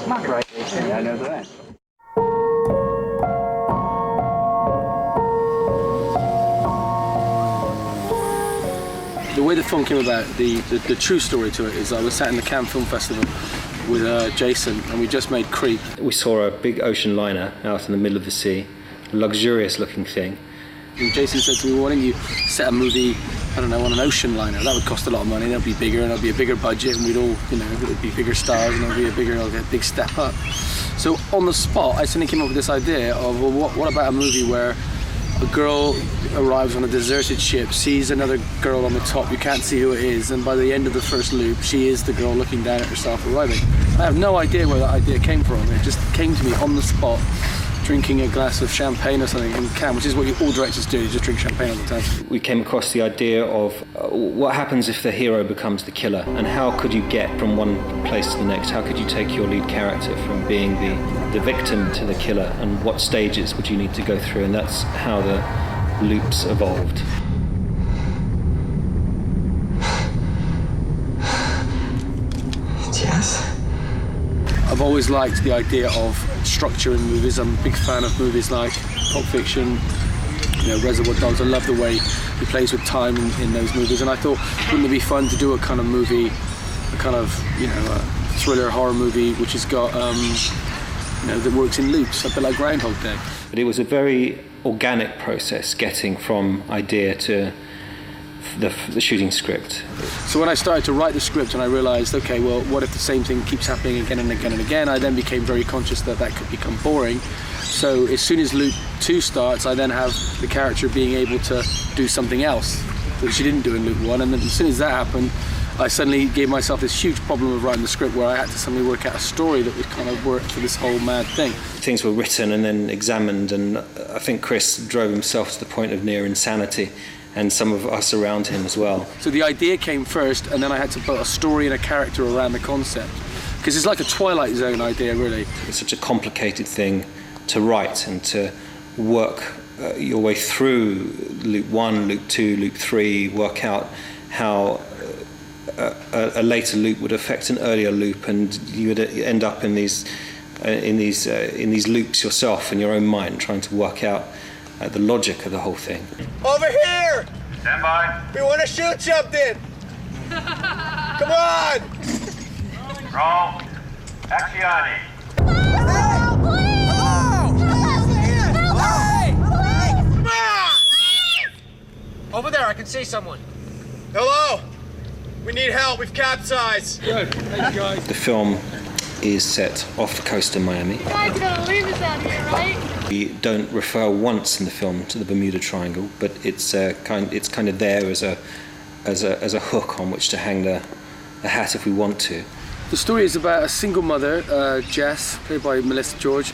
Mark right. I know that. The way the film came about, the true story to it is I was sat in the Cannes Film Festival with Jason, and we just made Creep. We saw a big ocean liner out in the middle of the sea, a luxurious looking thing. And Jason said to me, why don't you set a movie, I don't know, on an ocean liner? That would cost a lot of money, and it'd be bigger, and it'd be a bigger budget, and we'd all, you know, it would be bigger stars, and it'd be a big step up. So on the spot, I suddenly came up with this idea of, well, what about a movie where a girl arrives on a deserted ship, sees another girl on the top, you can't see who it is, and by the end of the first loop, she is the girl looking down at herself arriving. I have no idea where that idea came from. It just came to me on the spot, drinking a glass of champagne or something in Cannes, which is what all directors do, you just drink champagne all the time. We came across the idea of what happens if the hero becomes the killer, and how could you get from one place to the next? How could you take your lead character from being the victim to the killer, and what stages would you need to go through? And that's how the loops evolved. Yes. I've always liked the idea of structure in movies. I'm a big fan of movies like Pulp Fiction, you know, Reservoir Dogs. I love the way he plays with time in those movies, and I thought, wouldn't it be fun to do a kind of movie, a kind of, you know, a thriller horror movie which has got, you know, that works in loops, a bit like Groundhog Day. But it was a very organic process getting from idea to the shooting script. So when I started to write the script and I realised, okay, well, what if the same thing keeps happening again and again and again, I then became very conscious that that could become boring. So as soon as loop 2 starts, I then have the character being able to do something else that she didn't do in loop 1, and then as soon as that happened, I suddenly gave myself this huge problem of writing the script where I had to suddenly work out a story that would kind of work for this whole mad thing. Things were written and then examined, and I think Chris drove himself to the point of near insanity, and some of us around him as well. So the idea came first, and then I had to put a story and a character around the concept. Because it's like a Twilight Zone idea, really. It's such a complicated thing to write and to work your way through loop 1, loop 2, loop 3, work out how a later loop would affect an earlier loop, and you would end up in these loops yourself in your own mind, trying to work out the logic of the whole thing. Over here! Stand by. We want to shoot something! Come on! Roll. Acciani. Hello! Come on! Over there, I can see someone. Hello! We need help, we've capsized. Good, thank you guys. The film is set off the coast of Miami. You guys are gonna leave us out here, right? We don't refer once in the film to the Bermuda Triangle, but it's kind of there as a hook on which to hang the hat if we want to. The story is about a single mother, Jess, played by Melissa George.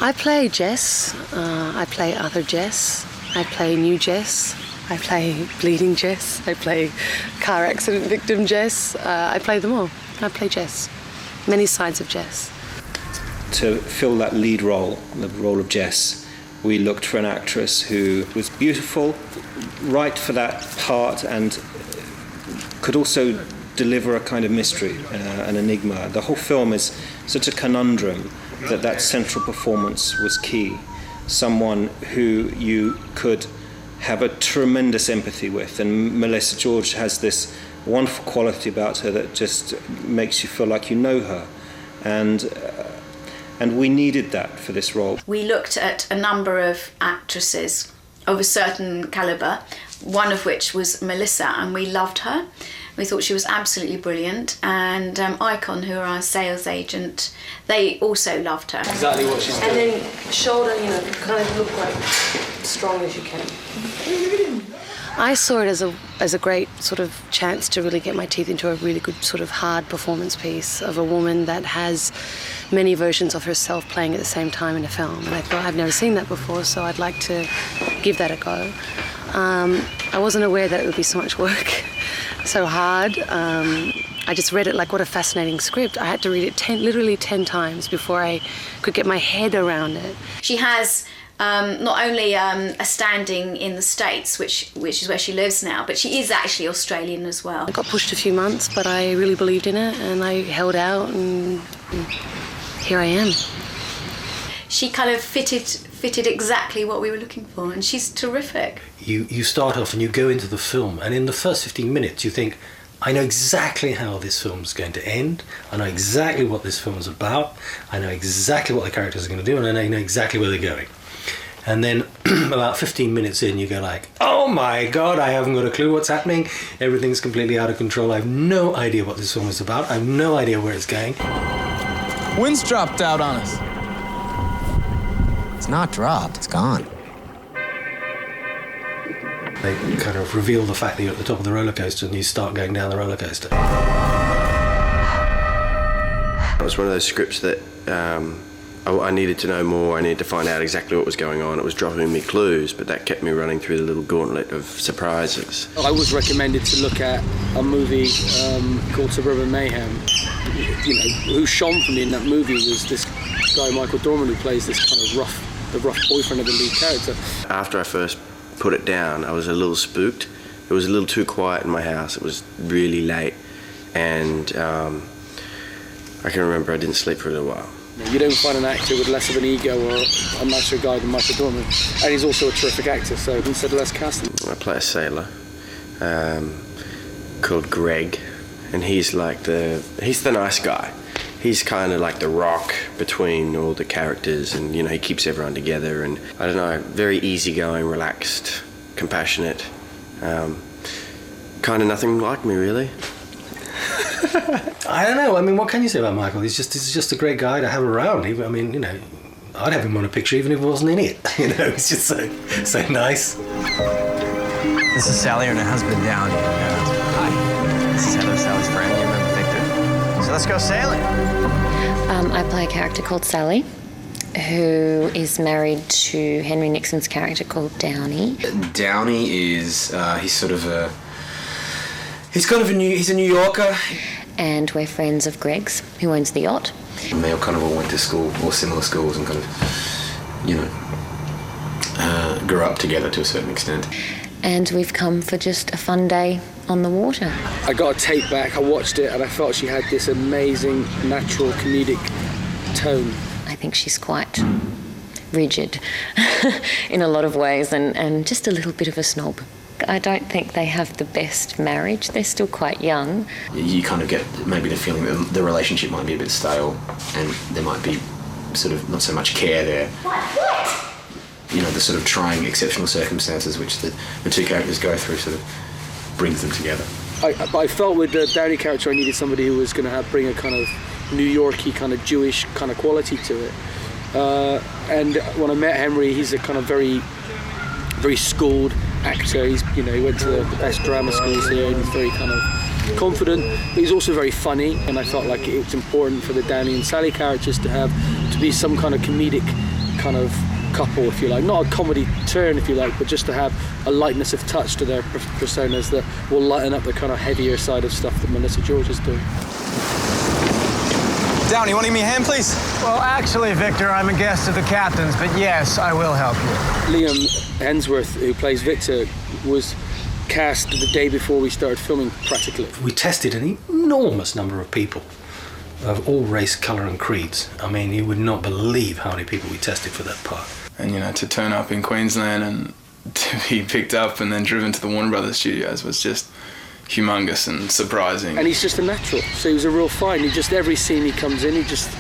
I play Jess, I play other Jess, I play new Jess, I play bleeding Jess, I play car accident victim Jess, I play them all. I play Jess. Many sides of Jess. To fill that lead role, the role of Jess, we looked for an actress who was beautiful, right for that part, and could also deliver a kind of mystery, an enigma. The whole film is such a conundrum that central performance was key. Someone who you could have a tremendous empathy with, and Melissa George has this wonderful quality about her that just makes you feel like you know her, and we needed that for this role. We looked at a number of actresses of a certain calibre, one of which was Melissa, and we loved her. We thought she was absolutely brilliant, and Icon, who are our sales agent, they also loved her. Exactly what she's doing. And then shoulder, you know, kind of look like strong as you can. I saw it as a great sort of chance to really get my teeth into a really good sort of hard performance piece of a woman that has many versions of herself playing at the same time in a film. And I thought, I've never seen that before, so I'd like to give that a go. I wasn't aware that it would be so much work, so hard. I just read it like, what a fascinating script. I had to read it literally 10 times before I could get my head around it. She has not only a standing in the States, which is where she lives now, but she is actually Australian as well. I got pushed a few months, but I really believed in it, and I held out, and here I am. She kind of fitted exactly what we were looking for, and she's terrific. You start off and you go into the film, and in the first 15 minutes you think, I know exactly how this film's going to end, I know exactly what this film's about, I know exactly what the characters are going to do, and I know exactly where they're going. And then about 15 minutes in you go like, oh my god, I haven't got a clue what's happening, everything's completely out of control, I have no idea what this film is about, I have no idea where it's going. Wind's dropped out on us. It's not dropped, it's gone. They kind of reveal the fact that you're at the top of the roller coaster and you start going down the roller coaster. It was one of those scripts that I needed to know more, I needed to find out exactly what was going on. It was dropping me clues, but that kept me running through the little gauntlet of surprises. I was recommended to look at a movie called Suburban Mayhem. You know, who shone for me in that movie was this guy, Michael Dorman, who plays this kind of rough boyfriend of the lead character. After I first put it down, I was a little spooked. It was a little too quiet in my house. It was really late, and I can remember I didn't sleep for a little while. You don't find an actor with less of an ego or a nicer guy than Michael Dorman, and he's also a terrific actor, so who said let's cast him? I play a sailor called Greg, and he's the nice guy. He's kind of like the rock between all the characters, and you know, he keeps everyone together, and I don't know, very easygoing, relaxed, compassionate, kind of nothing like me really. I don't know, I mean, what can you say about Michael? He's just a great guy to have around. I mean, you know, I'd have him on a picture even if he wasn't in it. You know, he's just so nice. This is Sally and her husband, Downey. Hi. This is Heather, Sally's friend. You remember Victor? So let's go sailing. I play a character called Sally, who is married to Henry Nixon's character called Downey. Downey is, he's a New Yorker. And we're friends of Greg's, who owns the yacht. And they all kind of all went to school, or similar schools, and kind of, you know, grew up together to a certain extent. And we've come for just a fun day on the water. I got a tape back, I watched it, and I felt she had this amazing, natural, comedic tone. I think she's quite rigid in a lot of ways, and just a little bit of a snob. I don't think they have the best marriage. They're still quite young. You kind of get maybe the feeling that the relationship might be a bit stale, and there might be sort of not so much care there. You know, the sort of trying exceptional circumstances which the two characters go through sort of brings them together. I felt with the Downey character I needed somebody who was going to bring a kind of New Yorky, kind of Jewish kind of quality to it. And when I met Henry, he's a kind of very, very schooled actor. He went to the best drama schools here, and he's very kind of confident, but he's also very funny, and I felt like it was important for the Downey and Sally characters to be some kind of comedic kind of couple, if you like. Not a comedy turn, if you like, but just to have a lightness of touch to their personas that will lighten up the kind of heavier side of stuff that Melissa George is doing. Downey, you want to give me a hand, please? Well, actually, Victor, I'm a guest of the captain's, but yes, I will help you. Liam Hemsworth, who plays Victor, was cast the day before we started filming, practically. We tested an enormous number of people of all race, colour and creeds. I mean, you would not believe how many people we tested for that part. And, you know, to turn up in Queensland and to be picked up and then driven to the Warner Brothers studios was just humongous and surprising. And he's just a natural, so he was a real find. Every scene he comes in, he just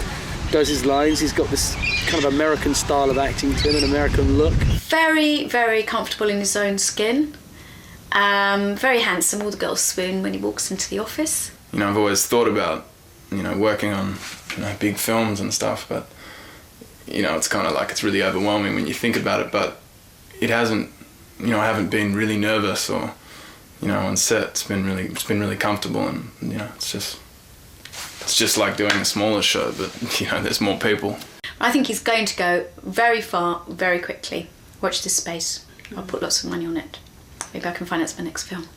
does his lines. He's got this kind of American style of acting to him, an American look. Very, very comfortable in his own skin. Very handsome. All the girls swoon when he walks into the office. You know, I've always thought about, you know, working on, you know, big films and stuff, but, you know, it's kind of like it's really overwhelming when you think about it, but it hasn't, you know, I haven't been really nervous or, you know, on set. It's been really comfortable, and, you know, it's just like doing a smaller show, but, you know, there's more people. I think he's going to go very far, very quickly. Watch this space. I'll put lots of money on it. Maybe I can finance my next film.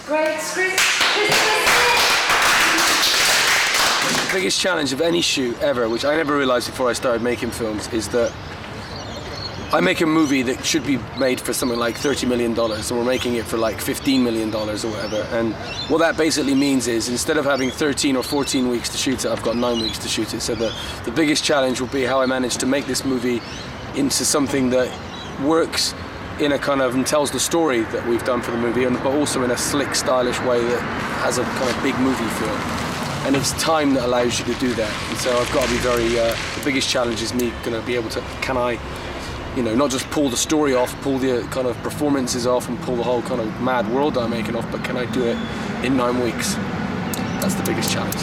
Great script. The biggest challenge of any shoot ever, which I never realised before I started making films, is that I make a movie that should be made for something like $30 million, and we're making it for like $15 million or whatever. And what that basically means is, instead of having 13 or 14 weeks to shoot it, I've got 9 weeks to shoot it. So the biggest challenge will be how I manage to make this movie into something that works in a kind of, and tells the story that we've done for the movie, but also in a slick, stylish way that has a kind of big movie feel. And it's time that allows you to do that. And so I've got to be very, the biggest challenge is me going to be able to, can I, you know, not just pull the story off, pull the kind of performances off and pull the whole kind of mad world that I'm making off, but can I do it in 9 weeks? That's the biggest challenge.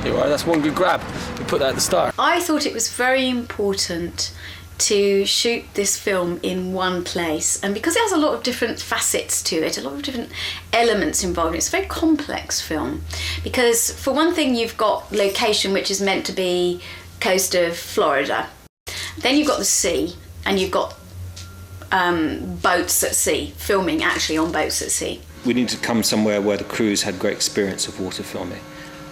There you are, that's one good grab. We put that at the start. I thought it was very important to shoot this film in one place, and because it has a lot of different facets to it, a lot of different elements involved, it's a very complex film. Because for one thing, you've got location, which is meant to be coast of Florida. Then you've got the sea, and you've got boats at sea, filming actually on boats at sea. We needed to come somewhere where the crews had great experience of water filming,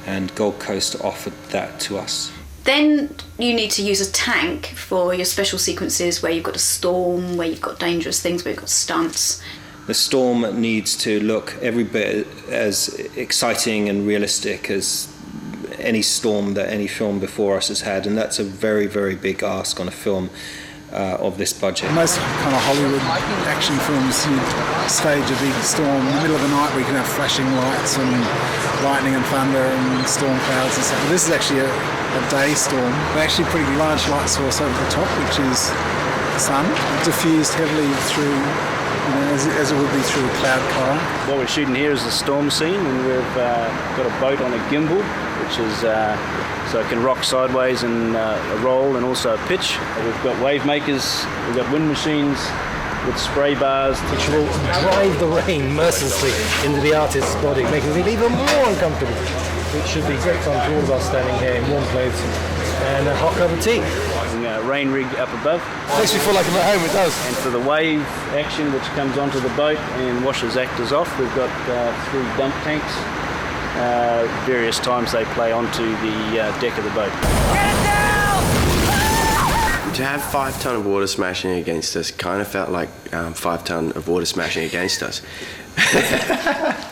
and Gold Coast offered that to us. Then you need to use a tank for your special sequences where you've got a storm, where you've got dangerous things, where you've got stunts. The storm needs to look every bit as exciting and realistic as any storm that any film before us has had, and that's a very, very big ask on a film of this budget. Most kind of Hollywood action films, you stage a big storm in the middle of the night where you can have flashing lights and lightning and thunder and storm clouds and stuff. But this is actually a day storm. Actually a pretty large light source over the top, which is the sun, diffused heavily through, you know, as it would be through a cloud cover. What we're shooting here is the storm scene, and we've got a boat on a gimbal, which is so it can rock sideways and roll, and also a pitch. We've got wave makers, we've got wind machines with spray bars, which will drive the rain mercilessly into the artist's body, making it even more uncomfortable. It should be great fun for all of us standing here in warm clothes and a hot cup of tea. A rain rig up above. Makes me feel like I'm at home, it does. And for the wave action which comes onto the boat and washes actors off, we've got 3 dump tanks. Various times they play onto the deck of the boat. To have 5 ton of water smashing against us kind of felt like 5 ton of water smashing against us.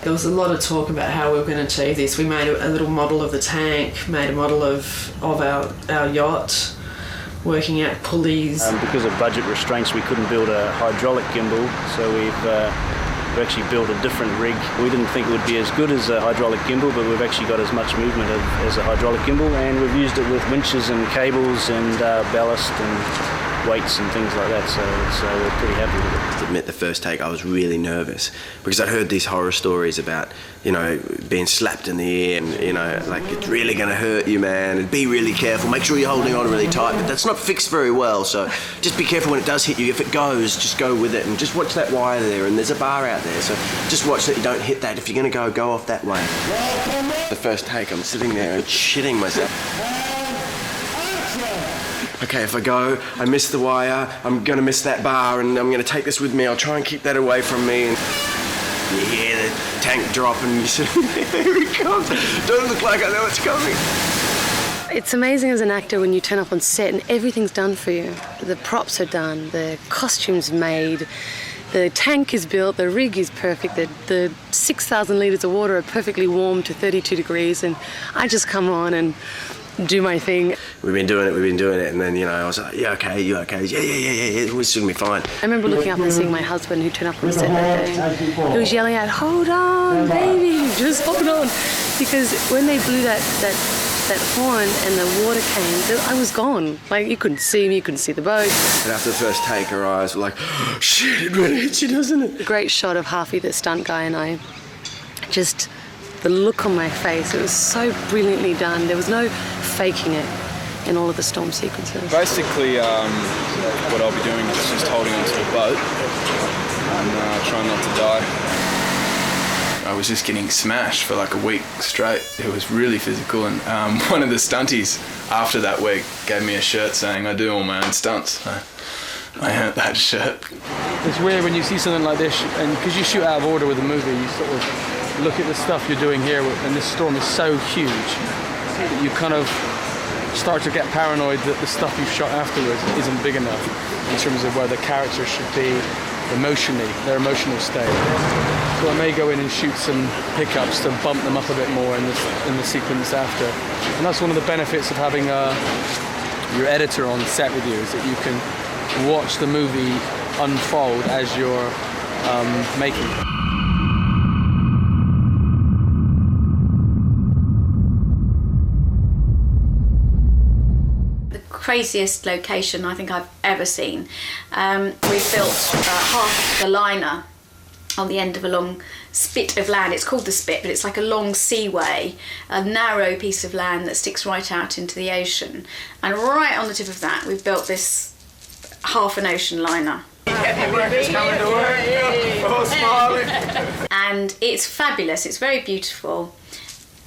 There was a lot of talk about how we were going to achieve this. We made a little model of the tank, made a model of our yacht, working out pulleys. Because of budget restraints, we couldn't build a hydraulic gimbal, so we've actually built a different rig. We didn't think it would be as good as a hydraulic gimbal, but we've actually got as much movement as a hydraulic gimbal, and we've used it with winches and cables and ballast and weights and things like that, so we're pretty happy with it. To admit, the first take I was really nervous because I'd heard these horror stories about, you know, being slapped in the ear and, you know, like it's really going to hurt you, man, and be really careful, make sure you're holding on really tight, but that's not fixed very well, so just be careful when it does hit you. If it goes, just go with it and just watch that wire there, and there's a bar out there, so just watch that you don't hit that. If you're going to go off that way. The first take, I'm sitting there and shitting myself. Okay, if I go, I miss the wire, I'm going to miss that bar, and I'm going to take this with me. I'll try and keep that away from me. And you hear the tank drop, and you say, here it comes. Don't look like I know it's coming. It's amazing as an actor when you turn up on set and everything's done for you. The props are done, the costumes made, the tank is built, the rig is perfect, the 6,000 litres of water are perfectly warm to 32 degrees, and I just come on and do my thing. We've been doing it, and then, you know, I was like, yeah, okay, you okay? Yeah, it's going to be fine. I remember looking up and seeing my husband who turned up on set that day. He was yelling out, hold on, baby, just hold on. Because when they blew that horn and the water came, I was gone. Like, you couldn't see me, you couldn't see the boat. And after the first take, her eyes were like, oh, shit, it really hits you, doesn't it? The great shot of Harvey, the stunt guy, and I, just the look on my face, it was so brilliantly done. There was no faking it in all of the storm sequences. Basically, what I'll be doing is just holding onto the boat and trying not to die. I was just getting smashed for like a week straight. It was really physical, and one of the stunties after that week gave me a shirt saying, I do all my own stunts. I earned that shirt. It's weird when you see something like this, and because you shoot out of order with a movie, you sort of look at the stuff you're doing here, and this storm is so huge that you kind of start to get paranoid that the stuff you've shot afterwards isn't big enough. in terms of where the characters should be emotionally, their emotional state. So I may go in and shoot some hiccups to bump them up a bit more in the sequence after. And that's one of the benefits of having your editor on set with you, is that you can watch the movie unfold as you're making it. Craziest location I think I've ever seen. We built half the liner on the end of a long spit of land. It's called the Spit, but it's like a long seaway, a narrow piece of land that sticks right out into the ocean. And right on the tip of that, we've built this half an ocean liner. And it's fabulous, it's very beautiful.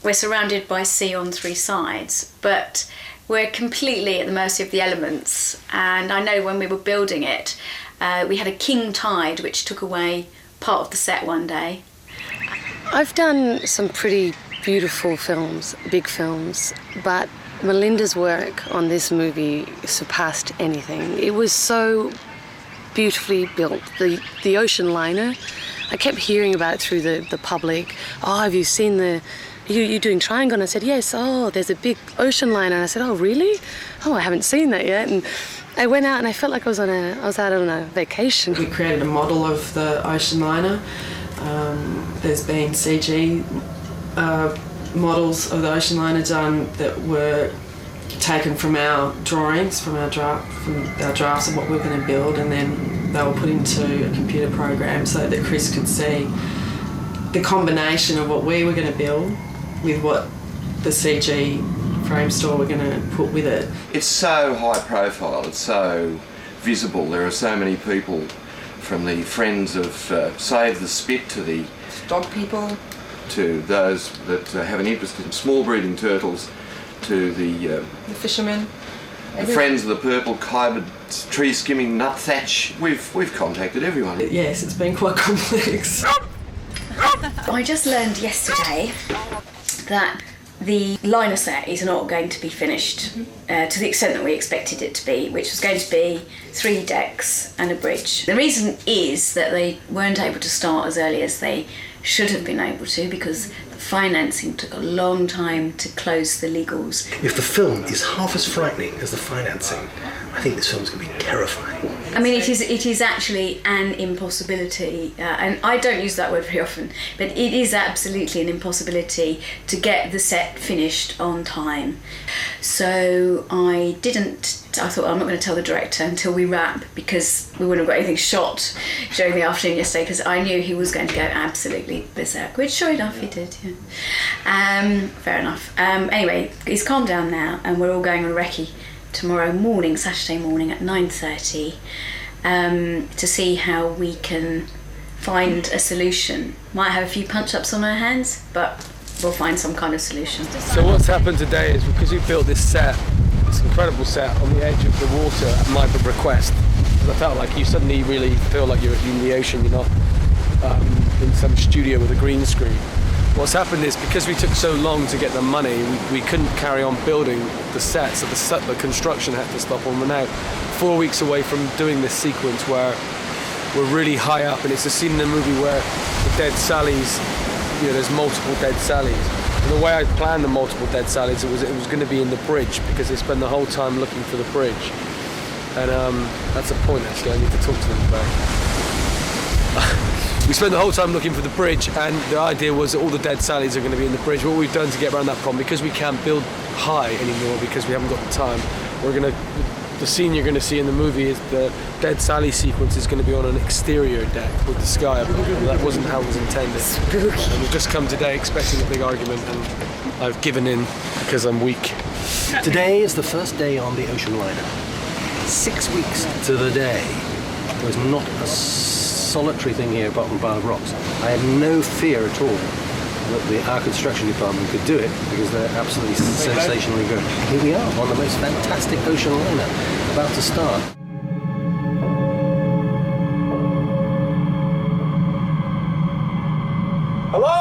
We're surrounded by sea on three sides, but we're completely at the mercy of the elements. And I know when we were building it, we had a king tide which took away part of the set one day. I've done some pretty beautiful films, big films, but Melinda's work on this movie surpassed anything. It was so beautifully built. The ocean liner, I kept hearing about it through the public. Oh, have you seen you're doing Triangle? And I said, yes. Oh, there's a big ocean liner. And I said, oh, really? Oh, I haven't seen that yet. And I went out and I felt like I was out on a vacation. We created a model of the ocean liner. There's been CG models of the ocean liner done that were taken from our drawings, from our drafts of what we were going to build, and then they were put into a computer program so that Chris could see the combination of what we were going to build with what the CG frame store were going to put with it. It's so high profile, it's so visible. There are so many people, from the friends of Save the Spit to the dog people, to those that have an interest in small breeding turtles, to the fishermen, the friends of the purple kybid tree skimming nut thatch. We've contacted everyone. Yes, it's been quite complex. I just learned yesterday that the liner set is not going to be finished to the extent that we expected it to be, which was going to be 3 decks and a bridge. The reason is that they weren't able to start as early as they should have been able to, because the financing took a long time to close the legals. If the film is half as frightening as the financing, I think this film's going to be terrifying. I mean, it is actually an impossibility, and I don't use that word very often, but it is absolutely an impossibility to get the set finished on time. So I thought, I'm not going to tell the director until we wrap, because we wouldn't have got anything shot during the afternoon yesterday, because I knew he was going to go absolutely berserk, which sure enough he did, yeah. Fair enough. Anyway, he's calmed down now, and we're all going on recce tomorrow morning, Saturday morning at 9:30, to see how we can find a solution. Might have a few punch-ups on our hands, but we'll find some kind of solution. So what's happened today is, because we built this set, this incredible set on the edge of the water at my request, I felt like you suddenly really feel like you're in the ocean, you're not in some studio with a green screen. What's happened is, because we took so long to get the money, we couldn't carry on building the set, so the construction had to stop. And we're now 4 weeks away from doing this sequence where we're really high up, and it's a scene in the movie where the dead Sallys, there's multiple dead Sallys. And the way I planned the multiple dead Sallys, it was going to be in the bridge, because they spend the whole time looking for the bridge. And that's a point, actually, I need to talk to them about. We spent the whole time looking for the bridge, and the idea was that all the dead Sallys are going to be in the bridge. What we've done to get around that problem, because we can't build high anymore because we haven't got the time, the scene you're going to see in the movie is the dead Sally sequence is going to be on an exterior deck with the sky above, and that wasn't how it was intended. Spooky. And we've just come today expecting a big argument, and I've given in because I'm weak. Today is the first day on the ocean liner. 6 weeks to the day. There's not a solitary thing here apart from a pile of rocks. I had no fear at all that our construction department could do it, because they're absolutely sensationally good. Here we are on the most fantastic ocean liner, about to start. Hello?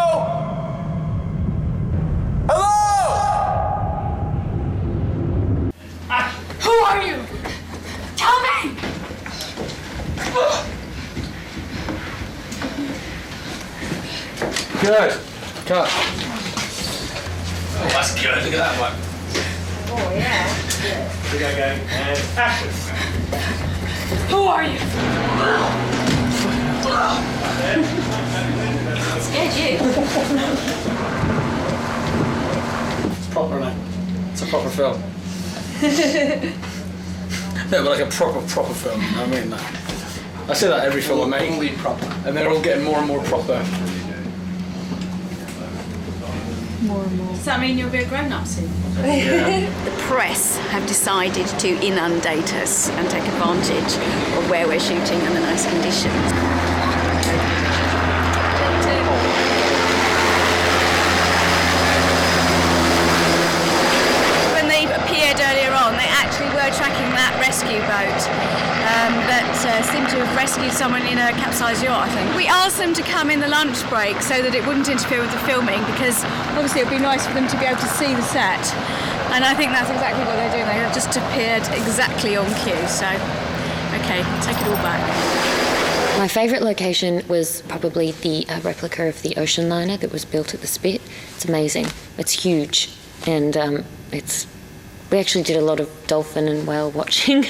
Hello? Who are you? Tell me! Good. Cut. Oh, that's good. Look at that one. Oh, yeah. We go again. And action. Who are you? Scared you. It's proper, man. It's a proper film. No, but like a proper film. I mean that. I say that every film I make. Fully proper. And they're all getting more and more proper. More and more. Does that mean you'll be a grown-up soon? Yeah. The press have decided to inundate us and take advantage of where we're shooting and the nice conditions. When they appeared earlier on, they actually were tracking that rescue boat that seemed to have rescued someone in a capsized yacht, I think. We asked them to come in the lunch break so that it wouldn't interfere with the filming, because obviously it would be nice for them to be able to see the set. And I think that's exactly what they're doing. They have just appeared exactly on cue, so okay, take it all back. My favourite location was probably the replica of the ocean liner that was built at the Spit. It's amazing. It's huge, and we actually did a lot of dolphin and whale watching.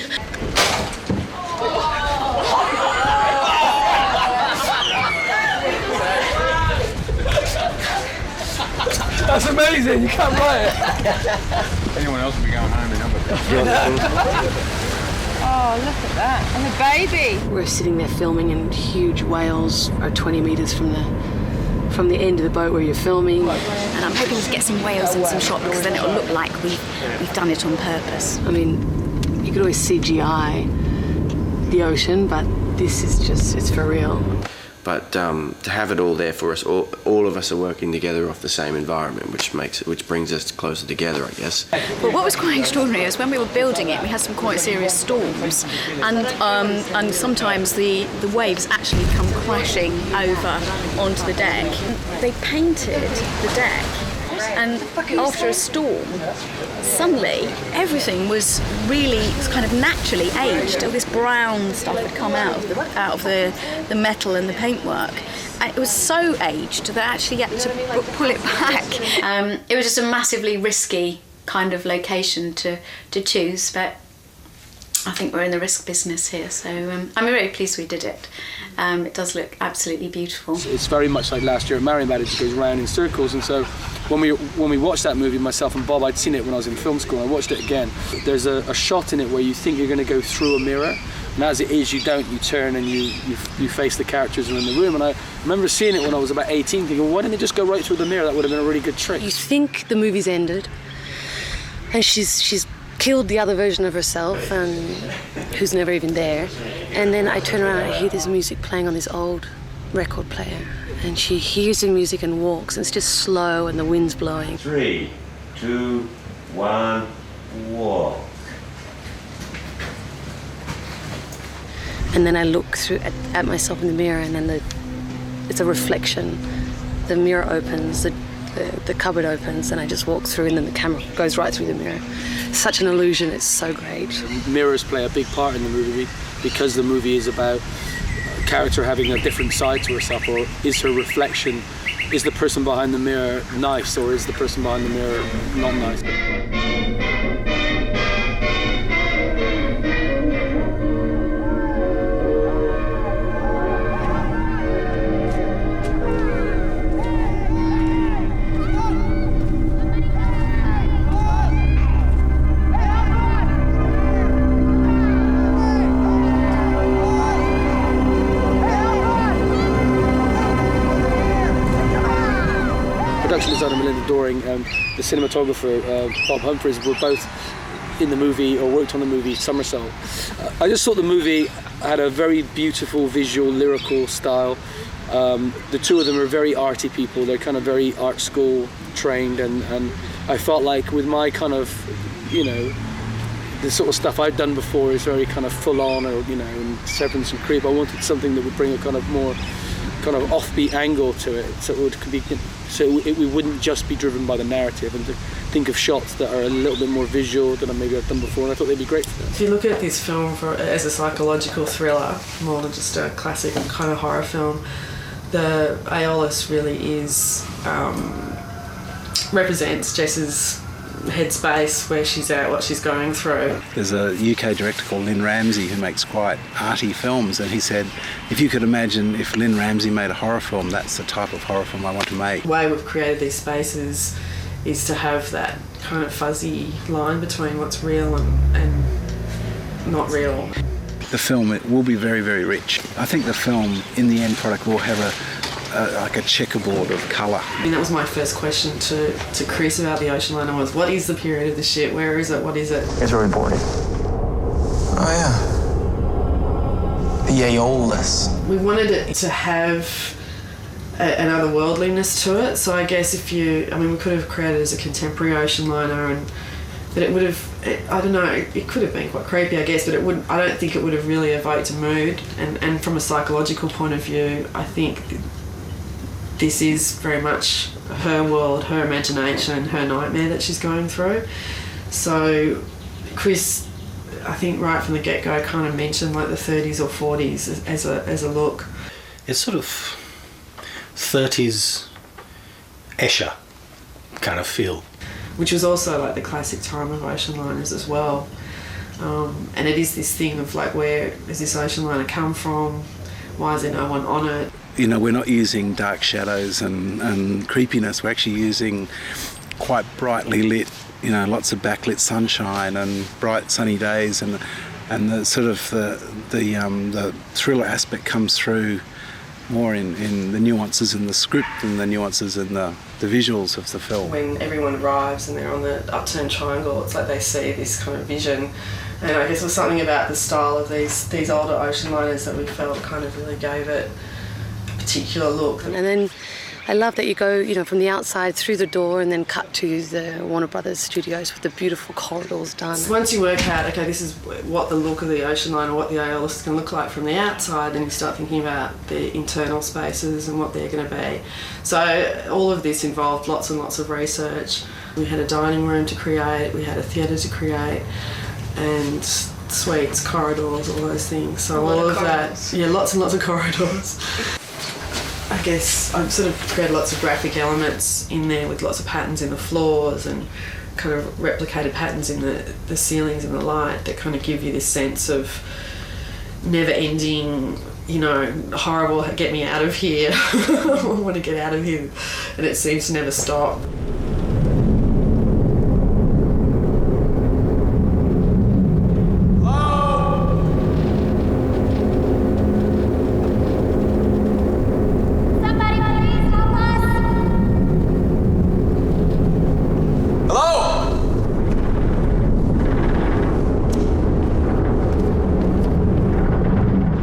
That's amazing. You can't write it. Anyone else would be going home in number. Oh, look at that. And the baby. We're sitting there filming, and huge whales are 20 metres from the end of the boat where you're filming. And I'm hoping to get some whales in some shot, because then it'll look like we've done it on purpose. I mean, you could always CGI the ocean, but this is just, it's for real. But to have it all there for us, all of us are working together off the same environment, which brings us closer together, I guess. But what was quite extraordinary is when we were building it, we had some quite serious storms, and sometimes the waves actually come crashing over onto the deck. They painted the deck, and after a storm, suddenly everything was really kind of naturally aged. All this brown stuff had come out of the metal and the paintwork. And it was so aged that I actually had to pull it back. It was just a massively risky kind of location to choose, but I think we're in the risk business here, so I'm very pleased we did it. It does look absolutely beautiful. It's very much like last year at Marienbad. It just goes round in circles, and so when we watched that movie, myself and Bob, I'd seen it when I was in film school, and I watched it again. There's a shot in it where you think you're going to go through a mirror, and as it is, you don't. You turn and you face the characters who are in the room. And I remember seeing it when I was about 18, thinking, well, why didn't they just go right through the mirror? That would have been a really good trick. You think the movie's ended, and she's killed the other version of herself, and who's never even there. And then I turn around and I hear this music playing on this old record player, and she hears the music and walks, and it's just slow and the wind's blowing. 3, 2, 1, walk. And then I look through at myself in the mirror, and then it's a reflection. The mirror opens, the cupboard opens, and I just walk through, and then the camera goes right through the mirror. Such an illusion, it's so great. Mirrors play a big part in the movie because the movie is about a character having a different side to herself, or is her reflection, is the person behind the mirror nice, or is the person behind the mirror not nice? Production designer Melinda Doring and the cinematographer Bob Humphries were both in the movie, or worked on the movie Somersault. I just thought the movie had a very beautiful visual, lyrical style. The two of them are very arty people. They're kind of very art school trained, and I felt like with my kind of, the sort of stuff I've done before is very kind of full on, or in Severance and Creep, I wanted something that would bring a kind of more kind of offbeat angle to it, so we wouldn't just be driven by the narrative, and to think of shots that are a little bit more visual than maybe I've done before, and I thought they'd be great for that. If you look at this film as a psychological thriller, more than just a classic kind of horror film, The Aeolus really is represents Jess's headspace, where she's at, what she's going through. There's a UK director called Lynn Ramsey who makes quite arty films, and he said, if you could imagine if Lynn Ramsey made a horror film, that's the type of horror film I want to make. The way we've created these spaces is to have that kind of fuzzy line between what's real and not real. The film, it will be very, very rich. I think the film, in the end product, will have like a checkerboard of colour. I mean, that was my first question to Chris about the ocean liner was, what is the period of the ship? Where is it? What is it? It's really boring. Oh yeah. The Aeolus. We wanted it to have an otherworldliness to it. So I guess we could have created it as a contemporary ocean liner, but it would have, I don't know, it could have been quite creepy, I guess, but I don't think it would have really evoked a mood. And from a psychological point of view, I think this is very much her world, her imagination, her nightmare that she's going through. So Chris, I think right from the get-go, kind of mentioned like the 30s or 40s as a look. It's sort of 30s Escher kind of feel. Which was also like the classic time of ocean liners as well. And it is this thing of like, where does this ocean liner come from? Why is there no one on it? You know, we're not using dark shadows and creepiness. We're actually using quite brightly lit, you know, lots of backlit sunshine and bright sunny days, and the sort of the thriller aspect comes through more in the nuances in the script and the nuances in the visuals of the film. When everyone arrives and they're on the upturned triangle, it's like they see this kind of vision. And I guess it was something about the style of these older ocean liners that we felt kind of really gave it a particular look. And then I love that you go, you know, from the outside through the door and then cut to the Warner Brothers studios with the beautiful corridors done. So once you work out, okay, this is what the look of the ocean liner, what the Aeolus is going to look like from the outside, then you start thinking about the internal spaces and what they're going to be. So all of this involved lots and lots of research. We had a dining room to create, we had a theatre to create, and suites, corridors, all those things. So all of that, yeah, lots and lots of corridors. I guess I've sort of created lots of graphic elements in there with lots of patterns in the floors and kind of replicated patterns in the ceilings and the light that kind of give you this sense of never ending, you know, horrible, get me out of here. I want to get out of here. And it seems to never stop.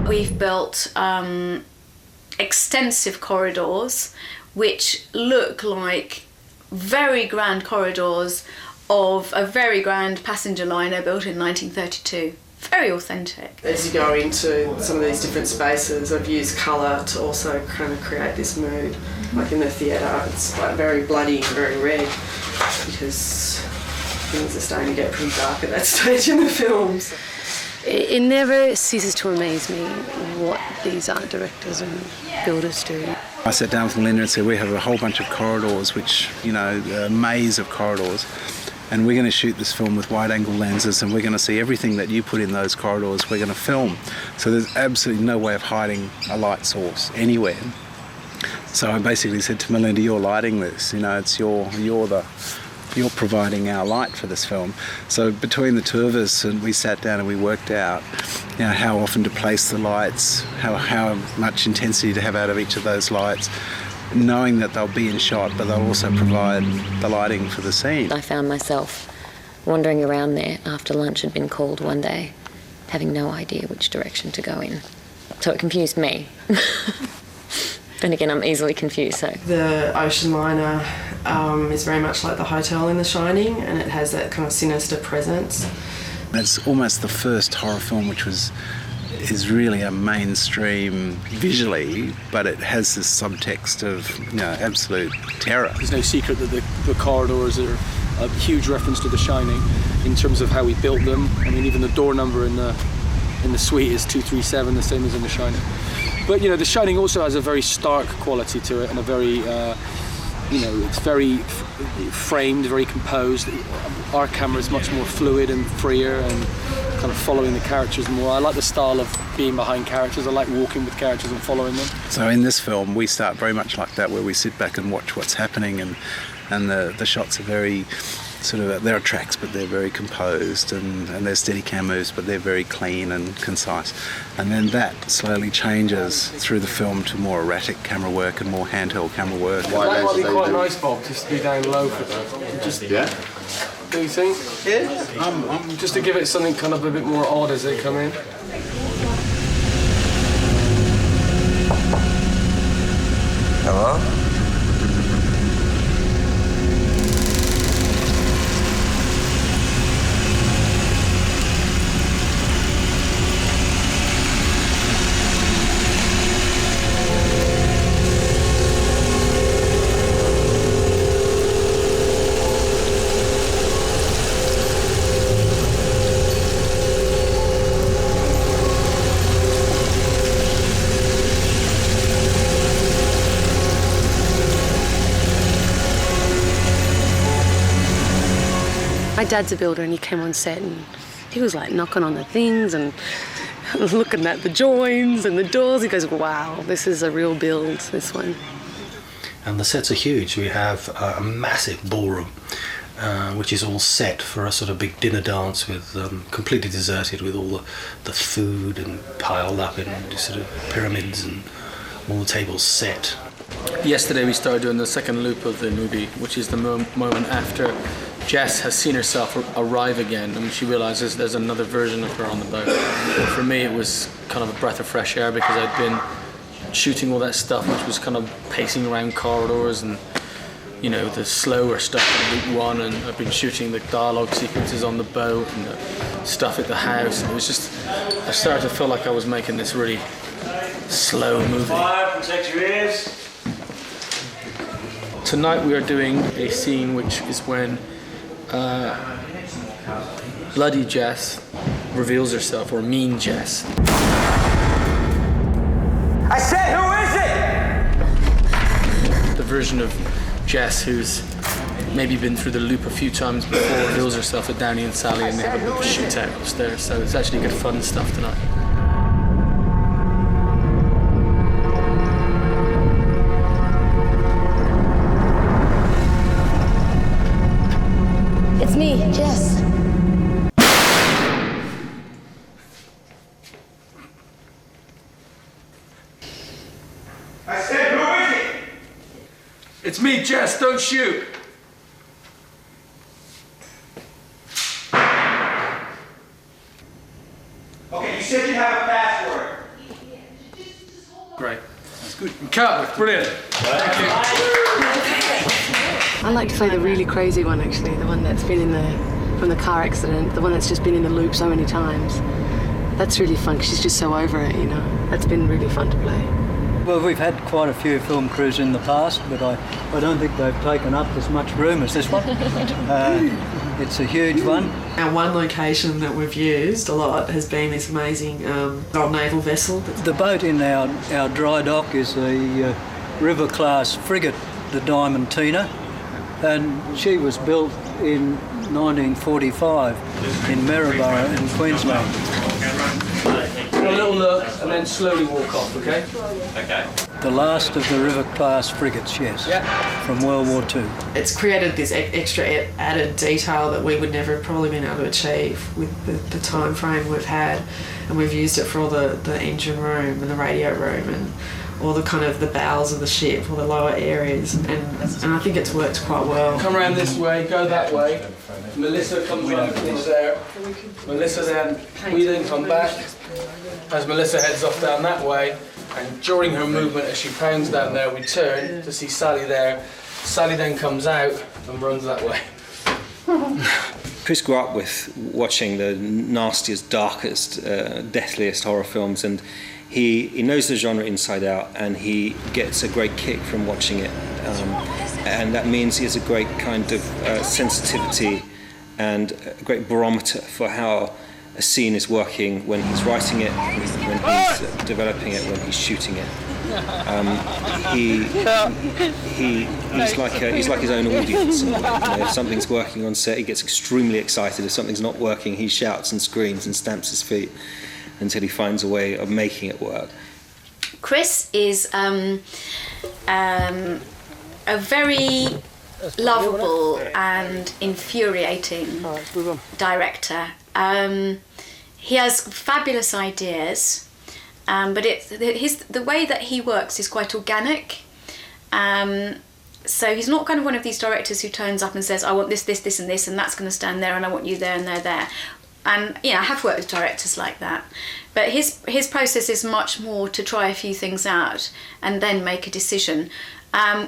We've built extensive corridors which look like very grand corridors of a very grand passenger liner built in 1932. Very authentic. As you go into some of these different spaces, I've used colour to also kind of create this mood. Like in the theatre, it's like very bloody and very red because things are starting to get pretty dark at that stage in the films. It never ceases to amaze me what these art directors and builders do. I sat down with Melinda and said, we have a whole bunch of corridors, which, you know, a maze of corridors, and we're going to shoot this film with wide-angle lenses, and we're going to see everything that you put in those corridors, we're going to film. So there's absolutely no way of hiding a light source anywhere. So I basically said to Melinda, you're lighting this, you know, it's you're providing our light for this film. So between the two of us, and we sat down and we worked out, you know, how often to place the lights, how much intensity to have out of each of those lights, knowing that they'll be in shot, but they'll also provide the lighting for the scene. I found myself wandering around there after lunch had been called one day, having no idea which direction to go in. So it confused me. Then again, I'm easily confused, so. The ocean liner is very much like the hotel in The Shining, and it has that kind of sinister presence. It's almost the first horror film which is really a mainstream visually, but it has this subtext of, you know, absolute terror. There's no secret that the corridors are a huge reference to The Shining in terms of how we built them. I mean, even the door number in the suite is 237, the same as in The Shining. But The Shining also has a very stark quality to it, and a very, it's very framed, very composed. Our camera is much more fluid and freer, and kind of following the characters more. I like the style of being behind characters. I like walking with characters and following them. So in this film, we start very much like that, where we sit back and watch what's happening, and the shots are very there are tracks, but they're very composed, and there's steady cam moves, but they're very clean and concise. And then that slowly changes through the film to more erratic camera work and more handheld camera work. That might be quite nice, Bob, just to be down low for that. Just, yeah. Do you think? Yeah. Just to give it something kind of a bit more odd as they come in. Hello? My dad's a builder, and he came on set and he was like knocking on the things and looking at the joins and the doors. He goes, wow, this is a real build, this one. And the sets are huge. We have a massive ballroom, which is all set for a sort of big dinner dance, with completely deserted, with all the food and piled up in sort of pyramids, and all the tables set. Yesterday we started doing the second loop of the movie, which is the moment after Jess has seen herself arrive again, and she realises there's another version of her on the boat. For me, it was kind of a breath of fresh air, because I'd been shooting all that stuff which was kind of pacing around corridors and the slower stuff in loop one, and I've been shooting the dialogue sequences on the boat and the stuff at the house, and it was just, I started to feel like I was making this really slow movie. Protect your ears. Tonight we are doing a scene which is when Bloody Jess reveals herself, or Mean Jess. I said, who is it? The version of Jess who's maybe been through the loop a few times before reveals herself to Downey and Sally, and they have a bit of a shootout upstairs, so it's actually good fun stuff tonight. It's me, Jess. I said, who is it? It's me, Jess, don't shoot! Okay, you said you have a password. Great. That's good. Cut, brilliant. Thank you. I like to play the really crazy one, actually, the one that's been from the car accident, the one that's just been in the loop so many times. That's really fun, 'cause she's just so over it, That's been really fun to play. Well, we've had quite a few film crews in the past, but I don't think they've taken up as much room as this one. It's a huge one. Our one location that we've used a lot has been this amazing old naval vessel. The boat in our dry dock is a river-class frigate, the Diamantina, and she was built in 1945 in Maryborough in Queensland. A little look and then slowly walk off, okay? Okay. The last of the river-class frigates, yes, from World War II. It's created this extra added detail that we would never have probably been able to achieve with the time frame we've had, and we've used it for all the engine room and the radio room and all the kind of the bowels of the ship, all the lower areas, and I think it's worked quite well. Come around this way, go that way. Melissa comes around the corner there. Melissa then, we then come back as Melissa heads off down that way, and during her movement as she pounds down there, we turn to see Sally there. Sally then comes out and runs that way. Chris grew up with watching the nastiest, darkest, deathliest horror films, and he knows the genre inside out, and he gets a great kick from watching it, and that means he has a great kind of sensitivity and a great barometer for how a scene is working when he's writing it, when he's developing it, when he's shooting it. He's like his own audience. You know, if something's working on set, he gets extremely excited. If something's not working, he shouts and screams and stamps his feet until he finds a way of making it work. Chris is a very lovable and infuriating director. He has fabulous ideas. But the way that he works is quite organic. So he's not kind of one of these directors who turns up and says, I want this, this, this and this, and that's going to stand there, and I want you there and there. And I have worked with directors like that. But his process is much more to try a few things out and then make a decision,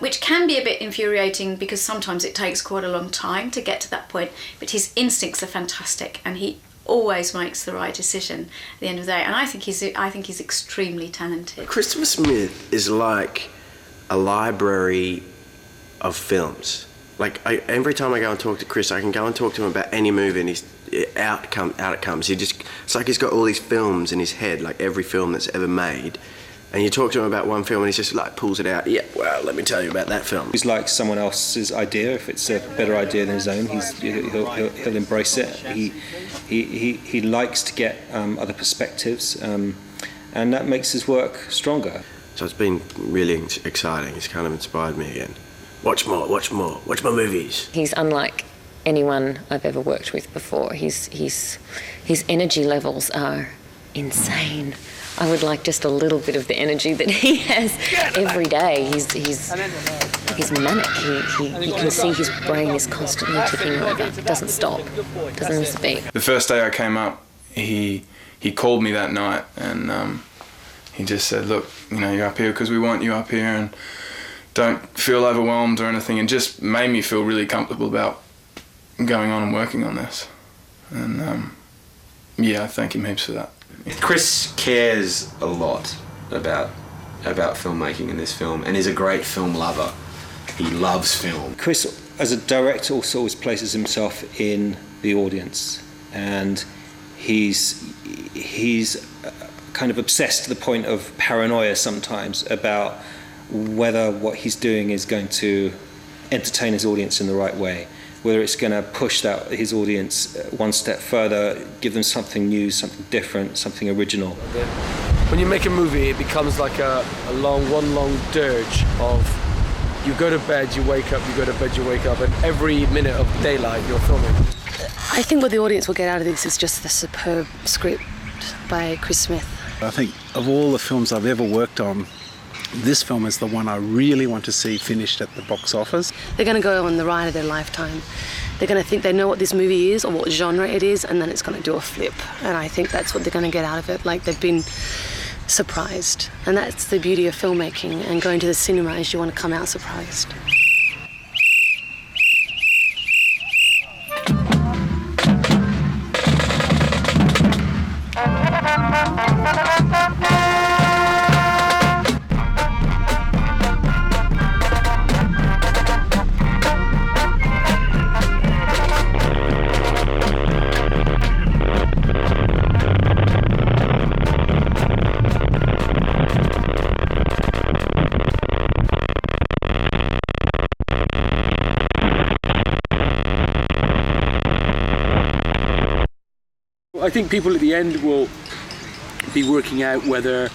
which can be a bit infuriating because sometimes it takes quite a long time to get to that point. But his instincts are fantastic, and he always makes the right decision at the end of the day, and I think he's extremely talented. Christopher Smith is like a library of films. Like every time I go and talk to Chris, I can go and talk to him about any movie, and out it comes. It's like he's got all these films in his head, like every film that's ever made. And you talk to him about one film and he just like pulls it out. Yeah, well, let me tell you about that film. He's like someone else's idea. If it's a better idea than his own, he'll embrace it. He likes to get other perspectives, and that makes his work stronger. So it's been really exciting. It's kind of inspired me again. Watch more movies. He's unlike anyone I've ever worked with before. His energy levels are insane. I would like just a little bit of the energy that he has every day. He's manic. You can see his brain is constantly ticking over. It doesn't stop. It doesn't miss a beat. The first day I came up, he called me that night, and he just said, look, you're up here because we want you up here, and don't feel overwhelmed or anything, and just made me feel really comfortable about going on and working on this. And I thank him heaps for that. Chris cares a lot about filmmaking in this film, and is a great film lover. He loves film. Chris, as a director, also always places himself in the audience, and he's kind of obsessed to the point of paranoia sometimes about whether what he's doing is going to entertain his audience in the right way, whether it's going to push his audience one step further, give them something new, something different, something original. When you make a movie, it becomes like one long dirge of you go to bed, you wake up, you go to bed, you wake up, and every minute of daylight you're filming. I think what the audience will get out of this is just the superb script by Chris Smith. I think of all the films I've ever worked on, this film is the one I really want to see finished at the box office. They're going to go on the ride of their lifetime. They're going to think they know what this movie is or what genre it is, and then it's going to do a flip. And I think that's what they're going to get out of it. Like, they've been surprised. And that's the beauty of filmmaking and going to the cinema, is you want to come out surprised. I think people at the end will be working out whether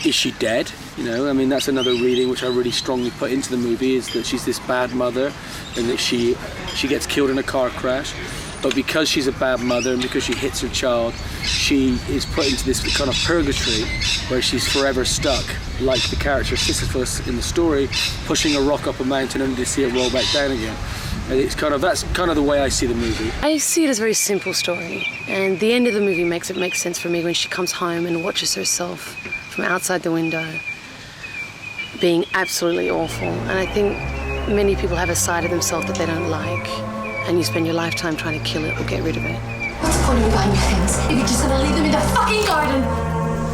is she dead. I mean, that's another reading which I really strongly put into the movie, is that she's this bad mother and that she gets killed in a car crash. But because she's a bad mother and because she hits her child, she is put into this kind of purgatory where she's forever stuck, like the character Sisyphus in the story, pushing a rock up a mountain only to see it roll back down again. And that's kind of the way I see the movie. I see it as a very simple story, and the end of the movie makes sense for me when she comes home and watches herself from outside the window being absolutely awful. And I think many people have a side of themselves that they don't like, and you spend your lifetime trying to kill it or get rid of it. What's the point of you buying me things if you're just gonna leave them in the fucking garden?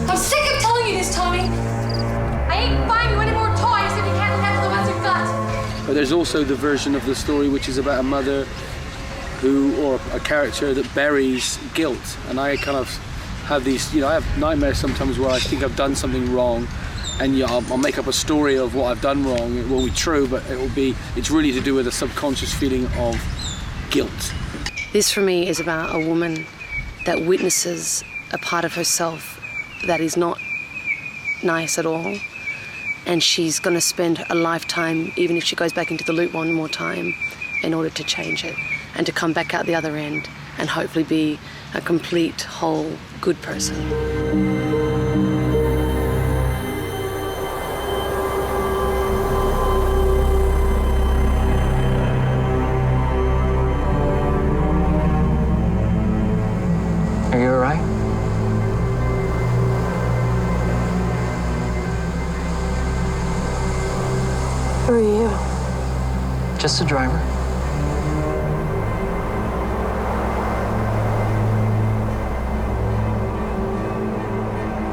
I'm sick of telling you this, Tommy. I ain't buying you any more toys if you can't look after the ones you've got. But there's also the version of the story which is about a mother or a character that buries guilt. And I kind of have these, I have nightmares sometimes where I think I've done something wrong, and I'll make up a story of what I've done wrong. It won't be true, but it's really to do with a subconscious feeling of guilt. This for me is about a woman that witnesses a part of herself that is not nice at all, and she's going to spend a lifetime, even if she goes back into the loop one more time, in order to change it and to come back out the other end and hopefully be a complete, whole, good person. Are you alright? Who are you? Just a driver.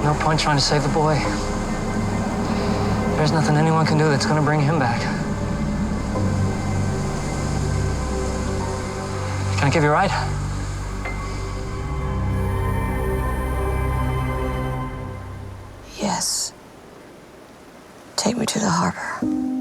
No point trying to save the boy. There's nothing anyone can do that's gonna bring him back. Can I give you a ride? Yes. Take me to the harbor.